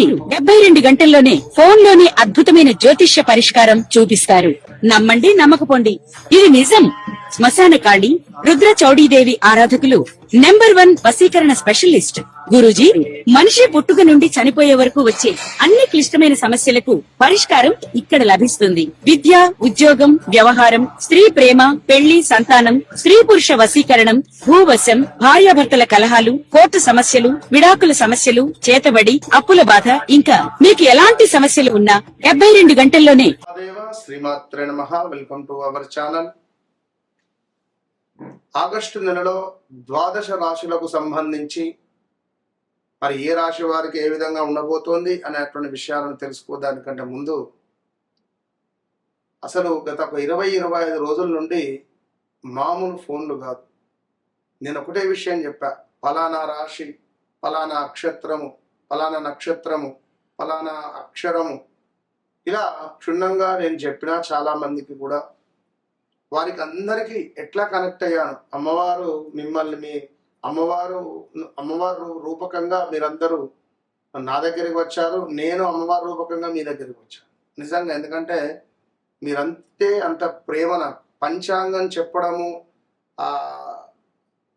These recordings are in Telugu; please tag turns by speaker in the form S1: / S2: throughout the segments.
S1: వీరు 72 గంటల్లోనే ఫోన్ లోనే అద్భుతమైన జ్యోతిష్య పరిష్కారం చూపిస్తారు. నమ్మండి, నమ్మకపోండి, ఇది నిజం. శ్మశాన కాళి రుద్ర చౌడీదేవి ఆరాధకులు నంబర్ 1 వశీకరణ స్పెషలిస్ట్ గురూజీ. మనిషి పుట్టుక నుండి చనిపోయే వరకు వచ్చే అన్ని క్లిష్టమైన సమస్యలకు పరిష్కారం ఇక్కడ లభిస్తుంది. విద్య, ఉద్యోగం, వ్యవహారం, స్త్రీ ప్రేమ, పెళ్లి, సంతానం, స్త్రీ పురుష వశీకరణం, భూవశం, భార్యాభర్తల కలహాలు, కోర్టు సమస్యలు, విడాకుల సమస్యలు, చేతబడి, అప్పుల బాధ, ఇంకా మీకు ఎలాంటి సమస్యలు ఉన్నా 72 గంటల్లోనే.
S2: శ్రీమాత్రే నమః. Welcome to our channel. August నెలలో ద్వాదశ రాశులకు సంబంధించి మరి ఏ రాశి వారికి ఏ విధంగా ఉండబోతోంది అనేటువంటి విషయాలను తెలుసుకోవడానికంటే ముందు అసలు గత 20-25 రోజుల నుండి మామూలు ఫోన్లు కాదు. నేను ఒకటే విషయం చెప్పా, ఫలానా రాశి, ఫలానా అక్షత్రము, ఫలానా నక్షత్రము, ఫలానా అక్షరము, ఇలా క్షుణ్ణంగా నేను చెప్పినా చాలా మందికి కూడా వారికి అందరికీ ఎట్లా కనెక్ట్ అయ్యాను. అమ్మవారు మిమ్మల్ని, మీ అమ్మవారు రూపకంగా మీరందరూ నా దగ్గరికి వచ్చారు, నేను అమ్మవారి రూపకంగా మీ దగ్గరికి వచ్చాను. నిజంగా, ఎందుకంటే మీరంతే అంత ప్రేమ. నాకు పంచాంగం చెప్పడము,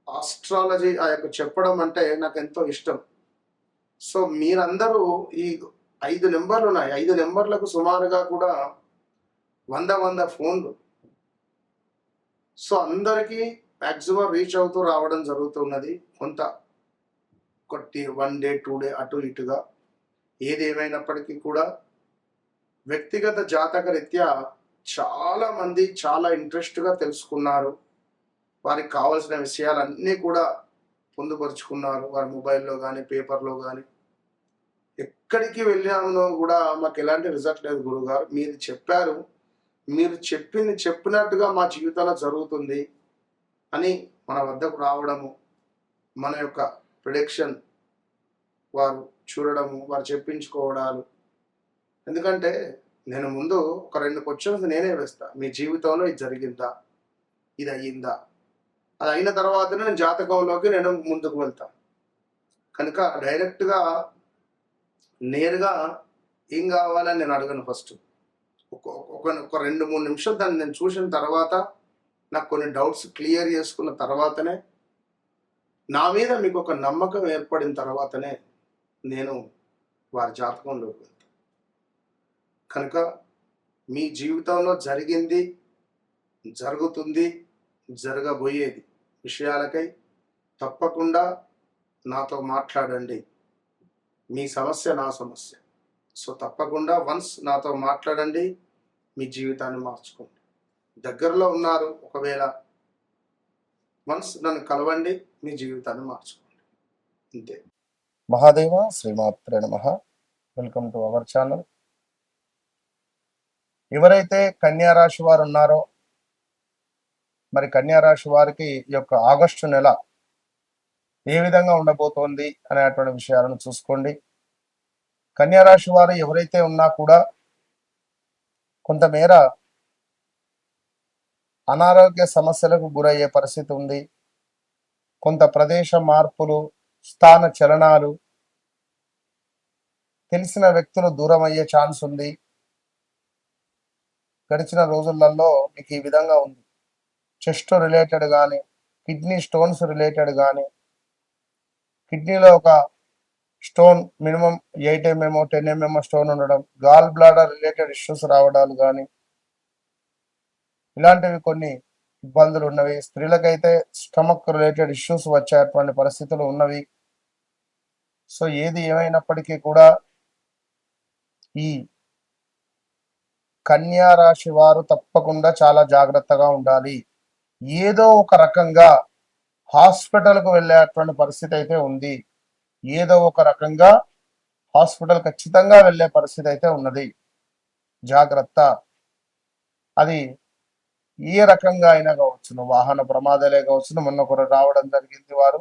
S2: ఆస్ట్రాలజీ ఆ యొక్క చెప్పడం అంటే నాకు ఎంతో ఇష్టం. సో మీరందరూ ఈ 5 నెంబర్లు ఉన్నాయి, 5 నెంబర్లకు సుమారుగా కూడా 100 ఫోన్లు. సో అందరికీ మ్యాక్సిమం రీచ్ అవుతూ రావడం జరుగుతున్నది. కొంత 1 డే 2 డే అటు ఇటుగా ఏది ఏమైనప్పటికీ కూడా వ్యక్తిగత జాతక రీత్యా చాలా మంది చాలా ఇంట్రెస్ట్గా తెలుసుకున్నారు. వారికి కావాల్సిన విషయాలన్నీ కూడా పొందుపరుచుకున్నారు. వారి మొబైల్లో కానీ పేపర్లో కానీ. ఎక్కడికి వెళ్ళామో కూడా మాకు ఎలాంటి రిజల్ట్ లేదు. గురుగారు మీరు చెప్పారు, మీరు చెప్పినట్టుగా మా జీవితంలో జరుగుతుంది అని మన వద్దకు రావడము, మన యొక్క ప్రిడిక్షన్ వారు చూడడము, వారు చెప్పించుకోవడాలు. ఎందుకంటే నేను ముందు ఒక 2 క్వశ్చన్స్ నేనే వేస్తా. మీ జీవితంలో ఇది జరిగిందా, ఇది అయ్యిందా, అది అయిన తర్వాతనే నేను జాతకంలోకి నేను ముందుకు వెళ్తాను. కనుక డైరెక్ట్గా నేరుగా ఏం కావాలని నేను అడగను. ఫస్ట్ ఒక 2-3 నిమిషాలు దాన్ని నేను చూసిన తర్వాత, నాకు కొన్ని డౌట్స్ క్లియర్ చేసుకున్న తర్వాతనే, నా మీద మీకు ఒక నమ్మకం ఏర్పడిన తర్వాతనే నేను వారి జాతకంలోకి వెళ్తాను. కనుక మీ జీవితంలో జరిగింది, జరుగుతుంది, జరగబోయేది విషయాలకై తప్పకుండా నాతో మాట్లాడండి. మీ సమస్య నా సమస్య. సో తప్పకుండా వన్స్ నాతో మాట్లాడండి, మీ జీవితాన్ని మార్చుకోండి. దగ్గరలో ఉన్నారు, ఒకవేళ వన్స్ నన్ను కలవండి, మీ జీవితాన్ని మార్చుకోండి. అంతే.
S3: మహాదేవ. శ్రీమాత్రే నమః. Welcome to our channel. ఎవరైతే కన్యా రాశి వారు ఉన్నారో, మరి కన్యా రాశి వారికి ఈ యొక్క ఆగస్టు నెల ఏ విధంగా ఉండబోతోంది అనేటువంటి విషయాలను చూసుకోండి. కన్యా రాశి వారు ఎవరైతే ఉన్నా కూడా కొంతమేర అనారోగ్య సమస్యలకు గురయ్యే పరిస్థితి ఉంది. కొంత ప్రదేశ మార్పులు, స్థాన చలనాలు, తెలిసిన వ్యక్తులు దూరం అయ్యే ఛాన్స్ ఉంది. గడిచిన రోజులలో మీకు ఈ విధంగా ఉంది. చెస్ట్ రిలేటెడ్ కానీ, కిడ్నీ స్టోన్స్ రిలేటెడ్ కానీ, కిడ్నీలో ఒక stone minimum 8 mm 10 mm stone ఉండడం, గాల్ బ్లాడర్ రిలేటెడ్ ఇష్యూస్ రావడాలు కానీ, ఇలాంటివి కొన్ని ఇబ్బందులు ఉన్నవి. స్త్రీలకైతే స్టమక్ రిలేటెడ్ ఇష్యూస్ వచ్చేటువంటి పరిస్థితులు ఉన్నవి. సో ఏది ఏమైనప్పటికీ కూడా ఈ కన్యా రాశి వారు తప్పకుండా చాలా జాగ్రత్తగా ఉండాలి. ఏదో ఒక రకంగా హాస్పిటల్కు వెళ్ళేటువంటి పరిస్థితి అయితే ఉంది. ఏదో ఒక రకంగా హాస్పిటల్ ఖచ్చితంగా వెళ్ళే పరిస్థితి అయితే ఉన్నది. జాగ్రత్త. అది ఏ రకంగా అయినా కావచ్చును, వాహన ప్రమాదాలే కావచ్చును. మొన్న ఒకరు రావడం జరిగింది. వారు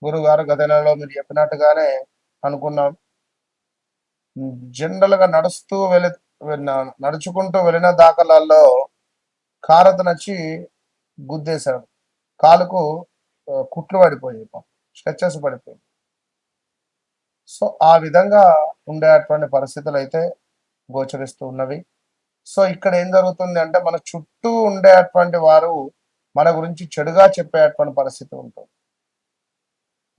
S3: గురుగారు గత నెలలో మీరు చెప్పినట్టుగానే అనుకున్నాం. జనరల్గా నడుచుకుంటూ వెళ్ళిన దాఖలాల్లో కారత నచ్చి గుద్దేశాడు. కాలుకు కుట్లు పడిపోయాయి, స్ట్రెచెస్ పడిపోయాయి. సో ఆ విధంగా ఉండేటువంటి పరిస్థితులు అయితే గోచరిస్తూ ఉన్నవి. సో ఇక్కడ ఏం జరుగుతుంది అంటే మన చుట్టూ ఉండేటువంటి వారు మన గురించి చెడుగా చెప్పేటువంటి పరిస్థితి ఉంటుంది.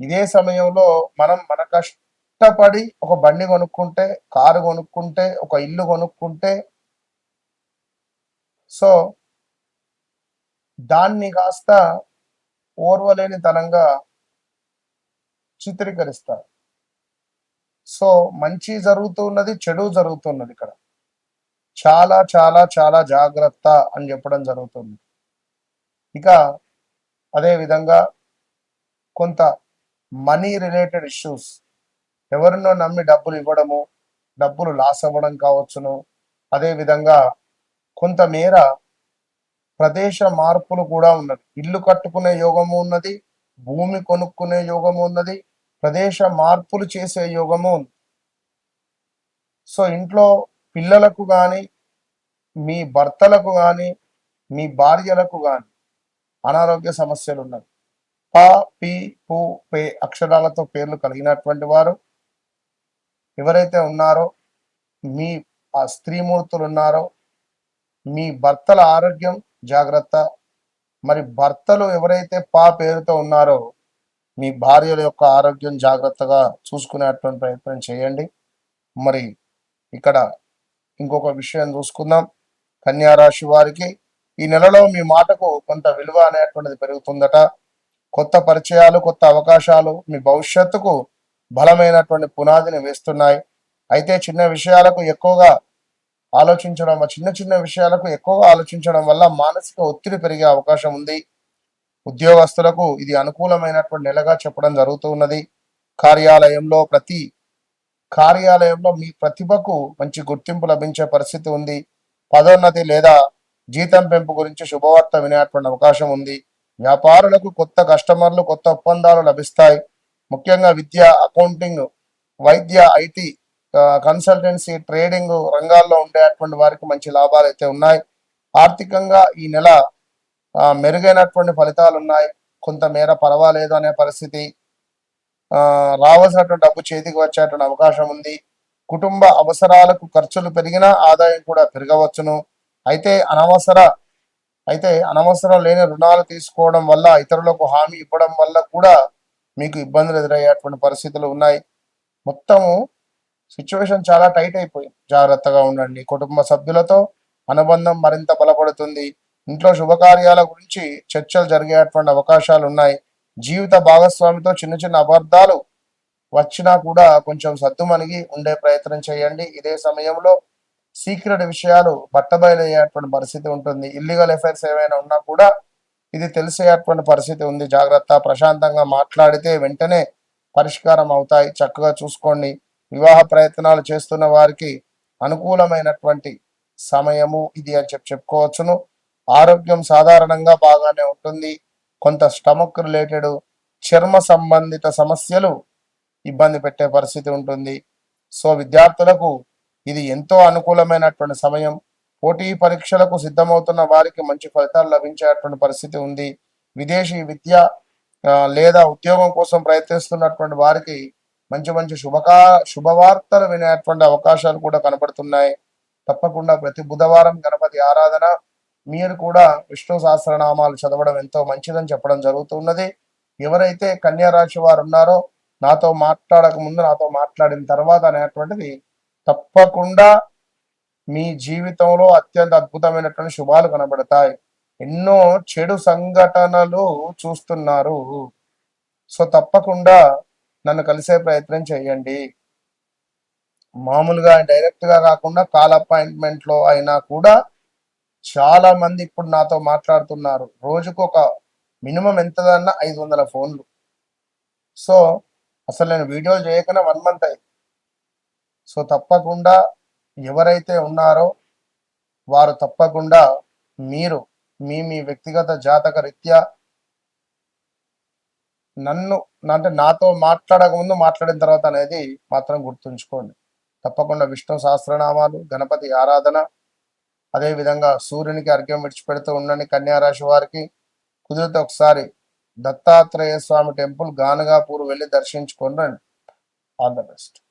S3: ఇదే సమయంలో మన కష్టపడి ఒక బండి కొనుక్కుంటే, కారు కొనుక్కుంటే, ఒక ఇల్లు కొనుక్కుంటే, సో దాన్ని కాస్త ఓర్వలేని తనంగా చిత్రీకరిస్తారు. సో మంచి జరుగుతున్నది, చెడు జరుగుతున్నది ఇక్కడ. చాలా చాలా చాలా జాగ్రత్త అని చెప్పడం జరుగుతుంది. ఇక అదే విధంగా కొంత మనీ రిలేటెడ్ ఇష్యూస్, ఎవరినో నమ్మి డబ్బులు ఇవ్వడము, డబ్బులు లాస్ అవ్వడం కావచ్చును. అదే విధంగా కొంతమేర ప్రదేశ మార్పులు కూడా ఉన్నది. ఇల్లు కట్టుకునే యోగము ఉన్నది, భూమి కొనుక్కునే యోగము ఉన్నది, ప్రదేశ మార్పులు చేసే యోగము ఉంది. సో ఇంట్లో పిల్లలకు కానీ, మీ భర్తలకు కానీ, మీ భార్యలకు కానీ అనారోగ్య సమస్యలు ఉన్నాయి. ప, పి, పు, పే అక్షరాలతో పేర్లు కలిగినటువంటి వారు ఎవరైతే ఉన్నారో, మీ ఆ స్త్రీమూర్తులు ఉన్నారో, మీ భర్తల ఆరోగ్యం జాగ్రత్త. మరి భర్తలు ఎవరైతే పా పేరుతో ఉన్నారో, మీ భార్యల యొక్క ఆరోగ్యం జాగ్రత్తగా చూసుకునేటువంటి ప్రయత్నం చేయండి. మరి ఇక్కడ ఇంకొక విషయం చూసుకుందాం. కన్యా రాశి వారికి ఈ నెలలో మీ మాటకు కొంత విలువ అనేటువంటిది పెరుగుతుందట. కొత్త పరిచయాలు, కొత్త అవకాశాలు మీ భవిష్యత్తుకు బలమైనటువంటి పునాదిని వేస్తున్నాయి. అయితే చిన్న విషయాలకు ఎక్కువగా ఆలోచించడం, చిన్న చిన్న విషయాలకు ఎక్కువగా ఆలోచించడం వల్ల మానసిక ఒత్తిడి పెరిగే అవకాశం ఉంది. ఉద్యోగస్తులకు ఇది అనుకూలమైనటువంటి నెలగా చెప్పడం జరుగుతూ ఉన్నది. కార్యాలయంలో మీ ప్రతిభకు మంచి గుర్తింపు లభించే పరిస్థితి ఉంది. పదోన్నతి లేదా జీతం పెంపు గురించి శుభవార్త వినేటువంటి అవకాశం ఉంది. వ్యాపారులకు కొత్త కస్టమర్లు, కొత్త ఒప్పందాలు లభిస్తాయి. ముఖ్యంగా విద్య, అకౌంటింగ్, వైద్య, ఐటీ, కన్సల్టెన్సీ, ట్రేడింగ్ రంగాల్లో ఉండేటువంటి వారికి మంచి లాభాలు అయితే ఉన్నాయి. ఆర్థికంగా ఈ నెల మెరుగైనటువంటి ఫలితాలు ఉన్నాయి. కొంతమేర పర్వాలేదు అనే పరిస్థితి. రావాల్సినటువంటి డబ్బు చేతికి వచ్చేటువంటి అవకాశం ఉంది. కుటుంబ అవసరాలకు ఖర్చులు పెరిగినా ఆదాయం కూడా పెరగవచ్చును. అయితే అనవసరం లేని రుణాలు తీసుకోవడం వల్ల, ఇతరులకు హామీ ఇవ్వడం వల్ల కూడా మీకు ఇబ్బందులు ఎదురయ్యేటువంటి పరిస్థితులు ఉన్నాయి. మొత్తము సిచ్యువేషన్ చాలా టైట్ అయిపోయింది. జాగ్రత్తగా ఉండండి. కుటుంబ సభ్యులతో అనుబంధం మరింత బలపడుతుంది. ఇంట్లో శుభకార్యాల గురించి చర్చలు జరిగేటువంటి అవకాశాలు ఉన్నాయి. జీవిత భాగస్వామితో చిన్న చిన్న అబద్ధాలు వచ్చినా కూడా కొంచెం సద్దుమణిగి ఉండే ప్రయత్నం చేయండి. ఇదే సమయంలో సీక్రెట్ విషయాలు బట్టబయలయ్యేటువంటి పరిస్థితి ఉంటుంది. ఇల్లీగల్ ఎఫైర్స్ ఏవైనా ఉన్నా కూడా ఇది తెలిసేటువంటి పరిస్థితి ఉంది. జాగ్రత్త. ప్రశాంతంగా మాట్లాడితే వెంటనే పరిష్కారం అవుతాయి. చక్కగా చూసుకోండి. వివాహ ప్రయత్నాలు చేస్తున్న వారికి అనుకూలమైనటువంటి సమయము ఇది అని చెప్పుకోవచ్చును. ఆరోగ్యం సాధారణంగా బాగానే ఉంటుంది. కొంత స్టమక్ రిలేటెడ్, చర్మ సంబంధిత సమస్యలు ఇబ్బంది పెట్టే పరిస్థితి ఉంటుంది. సో విద్యార్థులకు ఇది ఎంతో అనుకూలమైనటువంటి సమయం. పోటీ పరీక్షలకు సిద్ధమవుతున్న వారికి మంచి ఫలితాలు లభించేటువంటి పరిస్థితి ఉంది. విదేశీ విద్య లేదా ఉద్యోగం కోసం ప్రయత్నిస్తున్నటువంటి వారికి మంచి మంచి శుభవార్తలు వినేటువంటి అవకాశాలు కూడా కనపడుతున్నాయి. తప్పకుండా ప్రతి బుధవారం గణపతి ఆరాధన, మీరు కూడా విష్ణు సహస్రనామాలు చదవడం ఎంతో మంచిదని చెప్పడం జరుగుతున్నది. ఎవరైతే కన్యా రాశి వారు ఉన్నారో, నాతో మాట్లాడక ముందు, నాతో మాట్లాడిన తర్వాత అనేటువంటిది తప్పకుండా మీ జీవితంలో అత్యంత అద్భుతమైనటువంటి శుభాలు కనబడతాయి. ఎన్నో చెడు సంఘటనలు చూస్తున్నారు. సో తప్పకుండా నన్ను కలిసే ప్రయత్నం చేయండి. మామూలుగా డైరెక్ట్ గా కాకుండా కాల్ అపాయింట్మెంట్ లో అయినా కూడా చాలా మంది ఇప్పుడు నాతో మాట్లాడుతున్నారు. రోజుకు ఒక మినిమం ఎంతదన్నా 500 ఫోన్లు. సో అసలు నేను వీడియోలు చేయకనే 1 month అయింది. సో తప్పకుండా ఎవరైతే ఉన్నారో వారు తప్పకుండా మీరు మీ వ్యక్తిగత జాతక రీత్యా నాతో మాట్లాడక ముందు, మాట్లాడిన తర్వాత అనేది మాత్రం గుర్తుంచుకోండి. తప్పకుండా విష్ణు సహస్రనామాలు, గణపతి ఆరాధన, అదే విధంగా సూర్యునికి అర్ఘ్యం విడిచిపెడుతూ ఉండండి. కన్యా రాశి వారికి కుదిరితే ఒకసారి దత్తాత్రేయ స్వామి టెంపుల్ గానగాపూర్ వెళ్ళి దర్శించుకొని రండి. All the best.